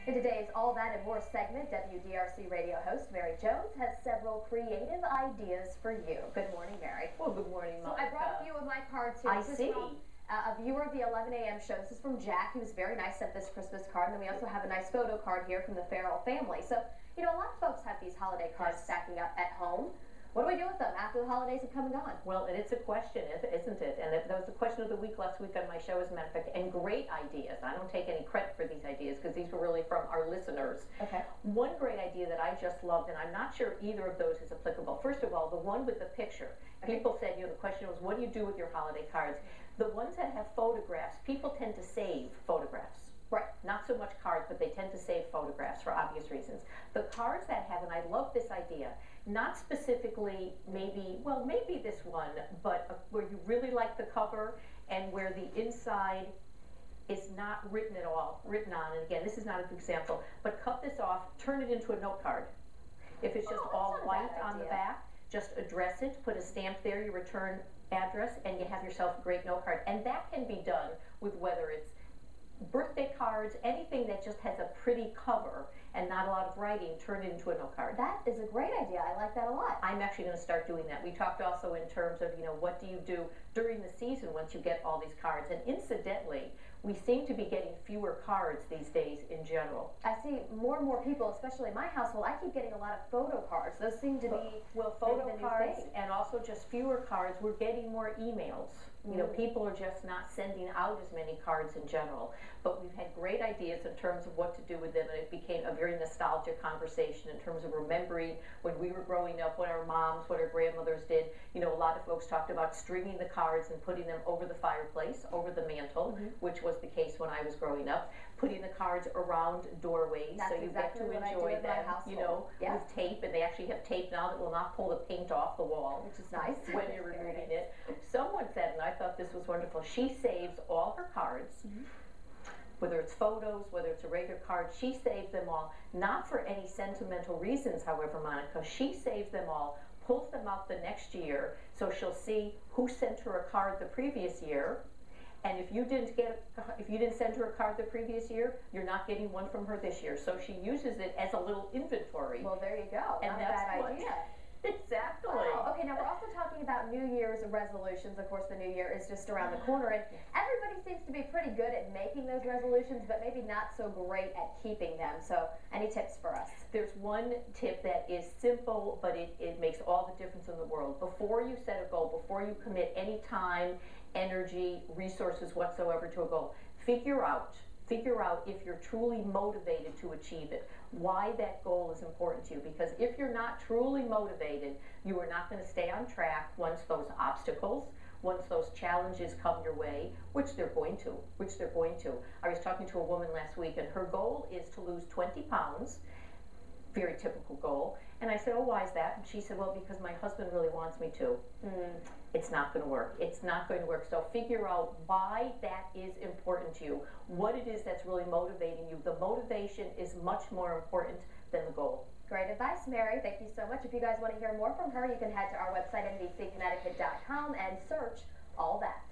In today's All That and More segment, WDRC radio host Mary Jones has several creative ideas for you. Good morning, Mary. Well, good morning, Monica. So I brought a few of my cards here. I see. From, a viewer of the 11 a.m. show. This is from Jack. He was very nice, sent this Christmas card. And then we also have a nice photo card here from the Farrell family. So, you know, a lot of folks have these holiday cards stacking up at home. What do we do with them after the holidays have come and gone? Well, and it's a question, isn't it? And that was the question of the week last week on my show, as a matter of fact, and great ideas. I don't take any credit for these ideas because these were really from our listeners. Okay. One great idea that I just loved, and I'm not sure either of those is applicable. First of all, the one with the picture. Okay. People said, you know, the question was, what do you do with your holiday cards? The ones that have photographs, people tend to save photographs. Right. Not so much cards, but they tend to save photographs for obvious reasons. The cards that have, and I love this idea, not specifically maybe this one, but where you really like the cover and where the inside is not written at all, written on, and again, this is not a good example, but cut this off, turn it into a note card. If it's just all white on the back, just address it, put a stamp there, your return address, and you have yourself a great note card. And that can be done with whether it's birthday cards, anything that just has a pretty cover and not a lot of writing, turn it into a note card. That is a great idea. I like that a lot. I'm actually going to start doing that. We talked also in terms of, you know, what do you do during the season once you get all these cards? And incidentally, we seem to be getting fewer cards these days in general. I see more and more people, especially in my household, I keep getting a lot of photo cards. Those seem to be photo cards and also just fewer cards. We're getting more emails. You know, people are just not sending out as many cards in general. But we've had great ideas in terms of what to do with them, and it became a very nostalgic conversation in terms of remembering when we were growing up, what our moms, what our grandmothers did. You know, a lot of folks talked about stringing the cards and putting them over the fireplace, over the mantle, which was the case when I was growing up. Putting the cards around doorways, so you get to enjoy them, you know, with tape, and they actually have tape now that will not pull the paint off the wall, which is nice when you're removing it. Someone said, and I thought this was wonderful, she saves all her cards, whether it's photos, whether it's a regular card, she saves them all, not for any sentimental reasons, however, Monica, she saves them all, pulls them out the next year, so she'll see who sent her a card the previous year. And if you didn't send her a card the previous year, you're not getting one from her this year. So she uses it as a little inventory. Well, there you go. And not that's a bad idea. Exactly. Wow. Okay, now we're also talking about New Year's resolutions. Of course, the New Year is just around the corner, and everybody seems to be pretty good at making those resolutions, but maybe not so great at keeping them. So, any tips for us? There's one tip that is simple, but it makes all the difference in the world. Before you set a goal, before you commit any time, energy, resources whatsoever to a goal, figure out if you're truly motivated to achieve it, why that goal is important to you. Because if you're not truly motivated, you are not going to stay on track once those obstacles, once those challenges come your way, which they're going to. I was talking to a woman last week, and her goal is to lose 20 pounds, very typical goal. And I said, oh, why is that? And she said, well, because my husband really wants me to. It's not going to work. It's not going to work. So figure out why that is important to you, what it is that's really motivating you. The motivation is much more important than the goal. Great advice, Mary. Thank you so much. If you guys want to hear more from her, you can head to our website, NBCConnecticut.com, and search All That.